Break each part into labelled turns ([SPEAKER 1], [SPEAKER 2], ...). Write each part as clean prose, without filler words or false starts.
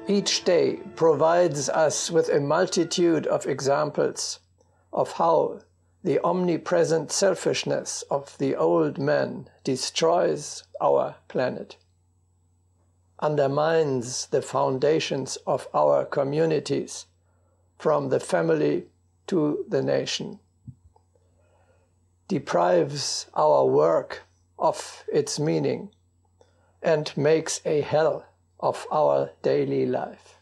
[SPEAKER 1] Each day provides us with a multitude of examples of how the omnipresent selfishness of the old man destroys our planet, undermines the foundations of our communities, from the family to the nation, deprives our work of its meaning, and makes a hell of our daily life.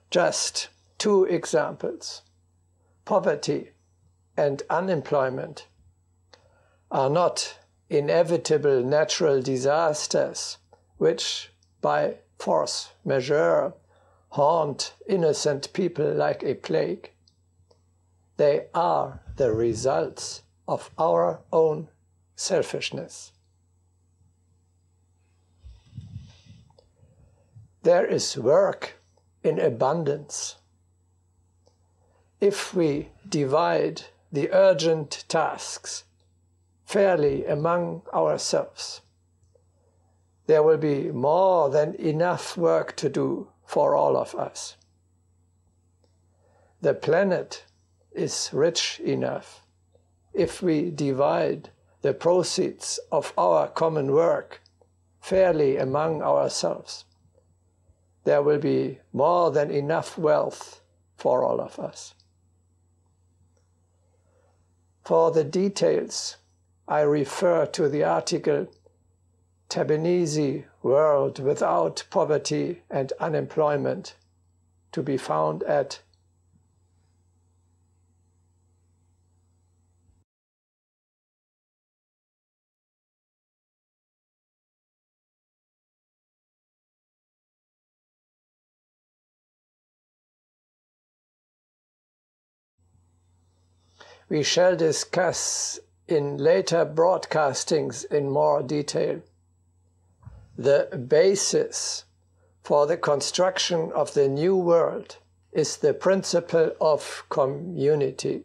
[SPEAKER 1] Just two examples. Poverty and unemployment are not inevitable natural disasters which, by force majeure, haunt innocent people like a plague. They are the results of our own selfishness. There is work in abundance. If we divide the urgent tasks fairly among ourselves, there will be more than enough work to do for all of us. The planet is rich enough if we divide the proceeds of our common work fairly among ourselves. There will be more than enough wealth for all of us. For the details, I refer to the article Tabanese World Without Poverty and Unemployment, to be found at We shall discuss in later broadcastings in more detail. The basis for the construction of the new world is the principle of community.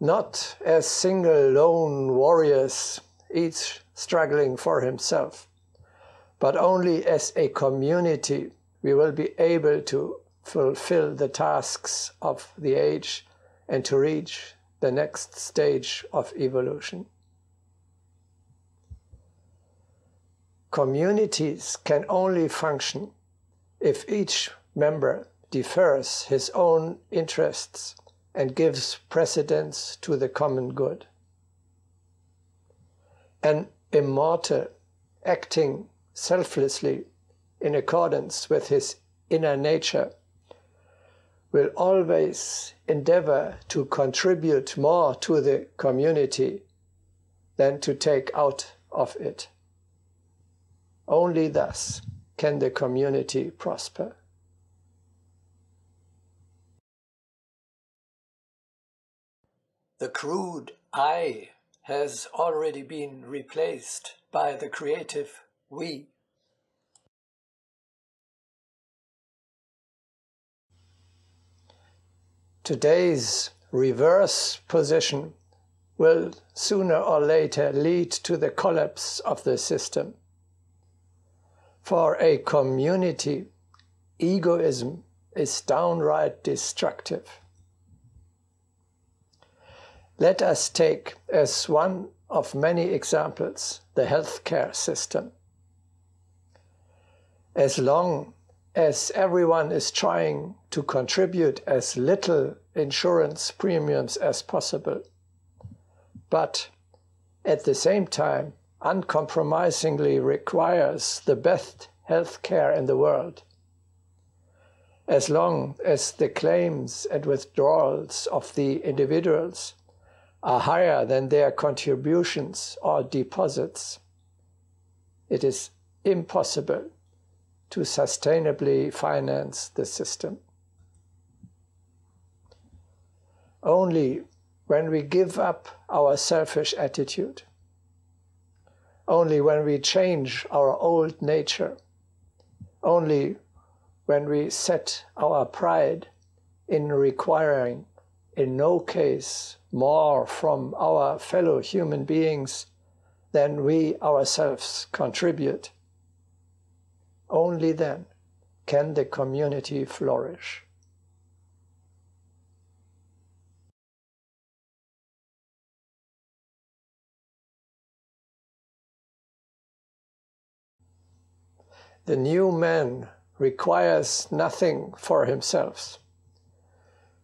[SPEAKER 1] Not as single lone warriors, each struggling for himself, but only as a community we will be able to fulfill the tasks of the age and to reach the next stage of evolution. Communities can only function if each member defers his own interests and gives precedence to the common good. An immortal, acting selflessly in accordance with his inner nature, will always endeavor to contribute more to the community than to take out of it. Only thus can the community prosper. The crude I has already been replaced by the creative we. Today's reverse position will sooner or later lead to the collapse of the system. For a community, egoism is downright destructive. Let us take as one of many examples the healthcare system. As long as everyone is trying to contribute as little insurance premiums as possible, but at the same time uncompromisingly requires the best health care in the world, as long as the claims and withdrawals of the individuals are higher than their contributions or deposits, it is impossible to sustainably finance the system. Only when we give up our selfish attitude, only when we change our old nature, only when we set our pride in requiring, in no case, more from our fellow human beings than we ourselves contribute, only then can the community flourish. The new man requires nothing for himself.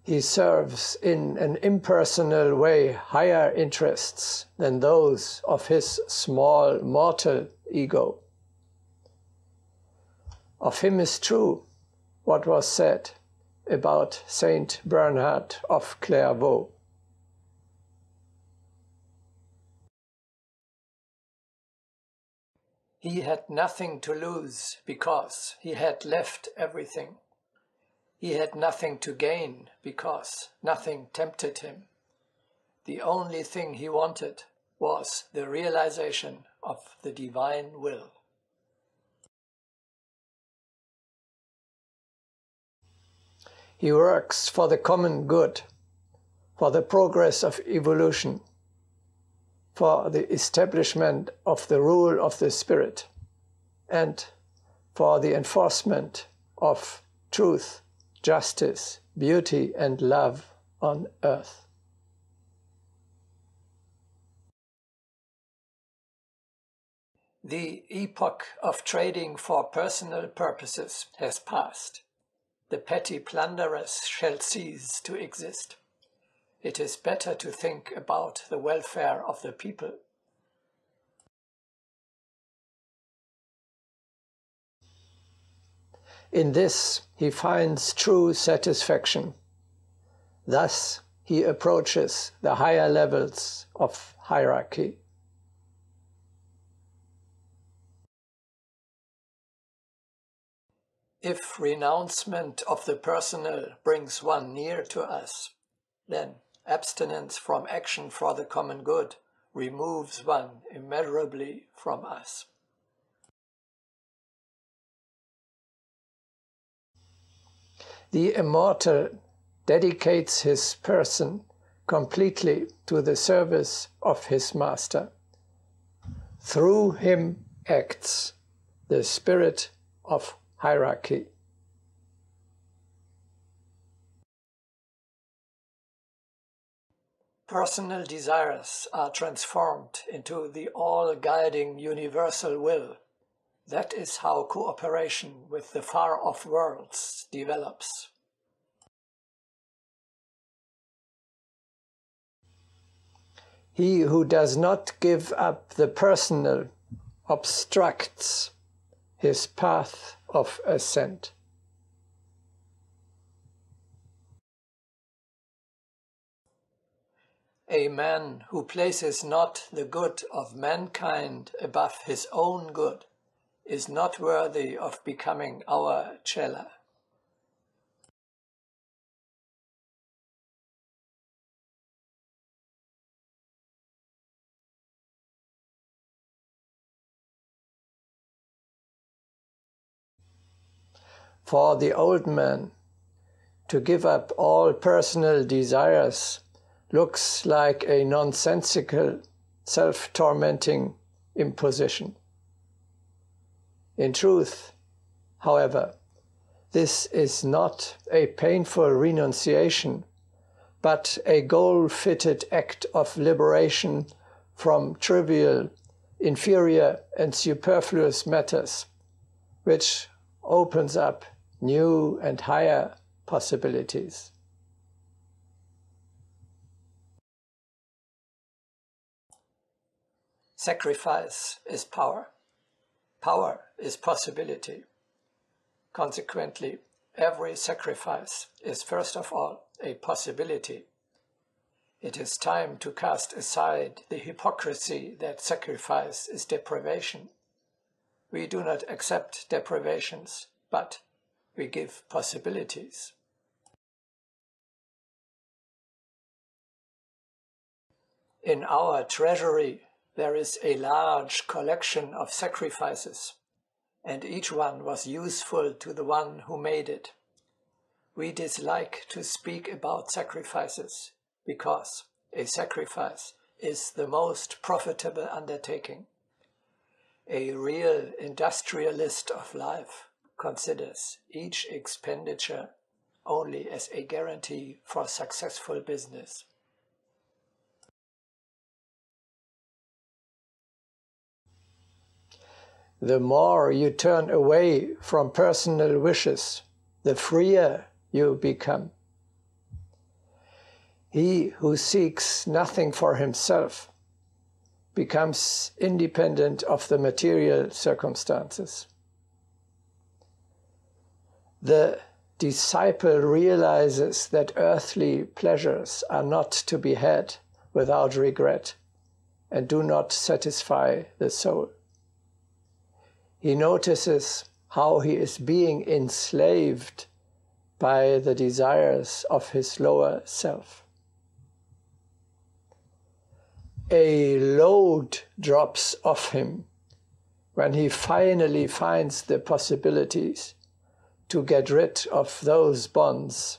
[SPEAKER 1] He serves in an impersonal way higher interests than those of his small mortal ego. Of him is true what was said about Saint Bernhard of Clairvaux. He had nothing to lose because he had left everything. He had nothing to gain because nothing tempted him. The only thing he wanted was the realization of the divine will. He works for the common good, for the progress of evolution, for the establishment of the rule of the spirit, and for the enforcement of truth, justice, beauty, and love on earth. The epoch of trading for personal purposes has passed. The petty plunderers shall cease to exist. It is better to think about the welfare of the people. In this he finds true satisfaction. Thus he approaches the higher levels of hierarchy. If renouncement of the personal brings one near to us, then abstinence from action for the common good removes one immeasurably from us. The immortal dedicates his person completely to the service of his master. Through him acts the spirit of hierarchy. Personal desires are transformed into the all-guiding universal will. That is how cooperation with the far-off worlds develops. He who does not give up the personal obstructs his path of ascent. A man who places not the good of mankind above his own good is not worthy of becoming our chela. For the old man, to give up all personal desires looks like a nonsensical, self-tormenting imposition. In truth, however, this is not a painful renunciation, but a goal-fitted act of liberation from trivial, inferior, and superfluous matters, which opens up new and higher possibilities. Sacrifice is power. Power is possibility. Consequently, every sacrifice is first of all a possibility. It is time to cast aside the hypocrisy that sacrifice is deprivation. We do not accept deprivations, but we give possibilities. In our treasury, there is a large collection of sacrifices, and each one was useful to the one who made it. We dislike to speak about sacrifices, because a sacrifice is the most profitable undertaking. A real industrialist of life considers each expenditure only as a guarantee for successful business. The more you turn away from personal wishes, the freer you become. He who seeks nothing for himself becomes independent of the material circumstances. The disciple realizes that earthly pleasures are not to be had without regret and do not satisfy the soul. He notices how he is being enslaved by the desires of his lower self. A load drops off him when he finally finds the possibilities to get rid of those bonds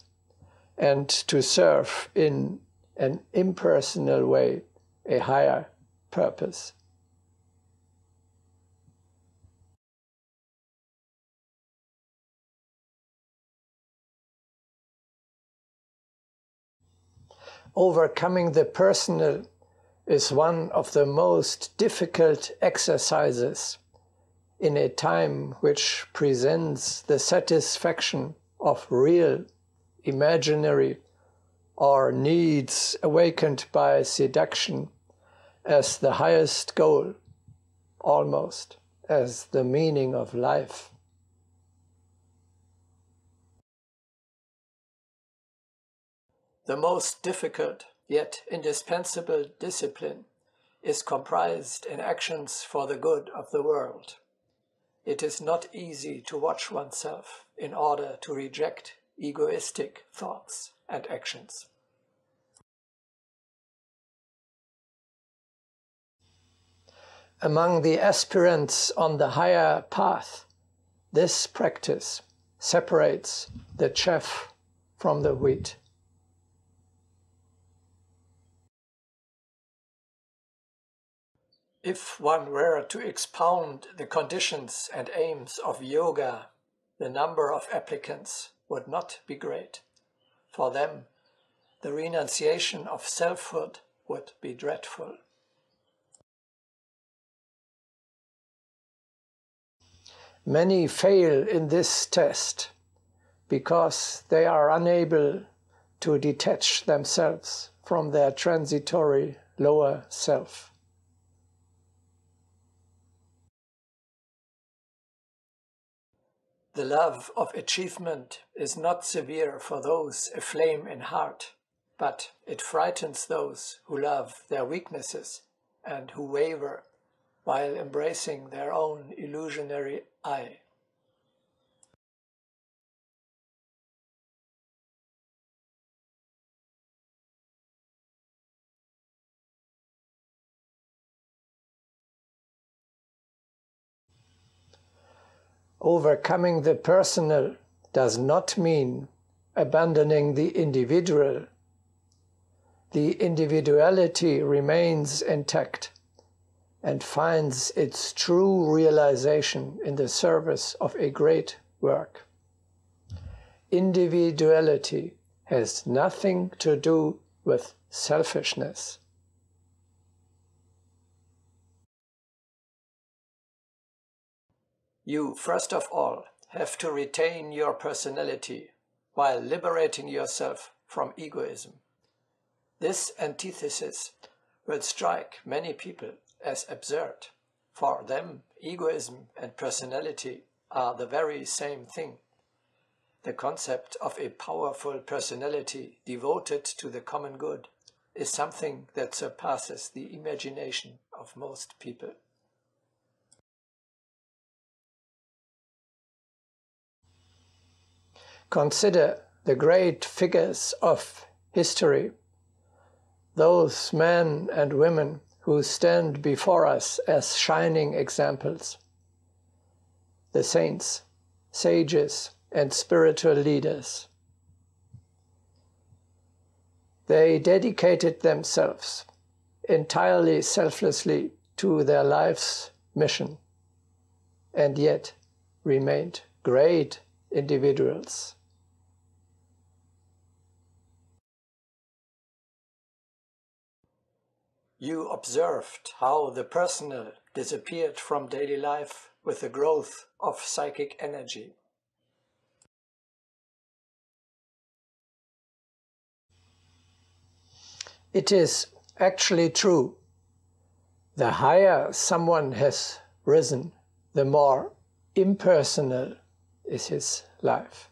[SPEAKER 1] and to serve in an impersonal way a higher purpose. Overcoming the personal is one of the most difficult exercises in a time which presents the satisfaction of real, imaginary, or needs awakened by seduction as the highest goal, almost as the meaning of life. The most difficult yet indispensable discipline is comprised in actions for the good of the world. It is not easy to watch oneself in order to reject egoistic thoughts and actions. Among the aspirants on the higher path, this practice separates the chaff from the wheat. If one were to expound the conditions and aims of yoga, the number of applicants would not be great. For them, the renunciation of selfhood would be dreadful. Many fail in this test because they are unable to detach themselves from their transitory lower self. The love of achievement is not severe for those aflame in heart, but it frightens those who love their weaknesses and who waver while embracing their own illusionary I. Overcoming the personal does not mean abandoning the individual. The individuality remains intact and finds its true realization in the service of a great work. Individuality has nothing to do with selfishness. You, first of all, have to retain your personality while liberating yourself from egoism. This antithesis will strike many people as absurd. For them, egoism and personality are the very same thing. The concept of a powerful personality devoted to the common good is something that surpasses the imagination of most people. Consider the great figures of history, those men and women who stand before us as shining examples. The saints, sages, and spiritual leaders. They dedicated themselves entirely selflessly to their life's mission, and yet remained great individuals. You observed how the personal disappeared from daily life with the growth of psychic energy. It is actually true. The higher someone has risen, the more impersonal is his life.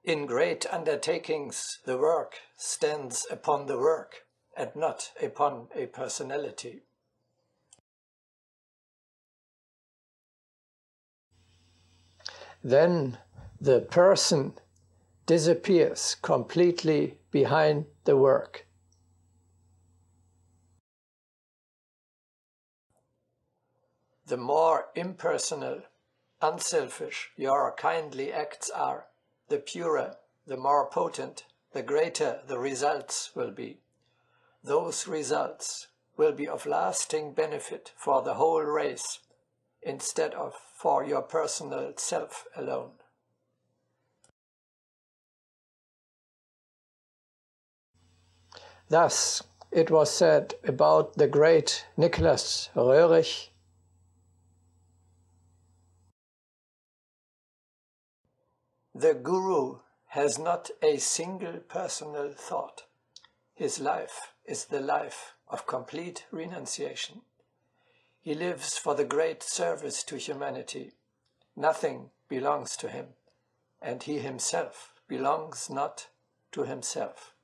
[SPEAKER 1] In great undertakings, the work stands upon the work and not upon a personality. Then the person disappears completely behind the work. The more impersonal, unselfish your kindly acts are, the purer, the more potent, the greater the results will be. Those results will be of lasting benefit for the whole race, instead of for your personal self alone. Thus, it was said about the great Nicholas Roerich, the Guru has not a single personal thought. His life is the life of complete renunciation. He lives for the great service to humanity. Nothing belongs to him, and he himself belongs not to himself.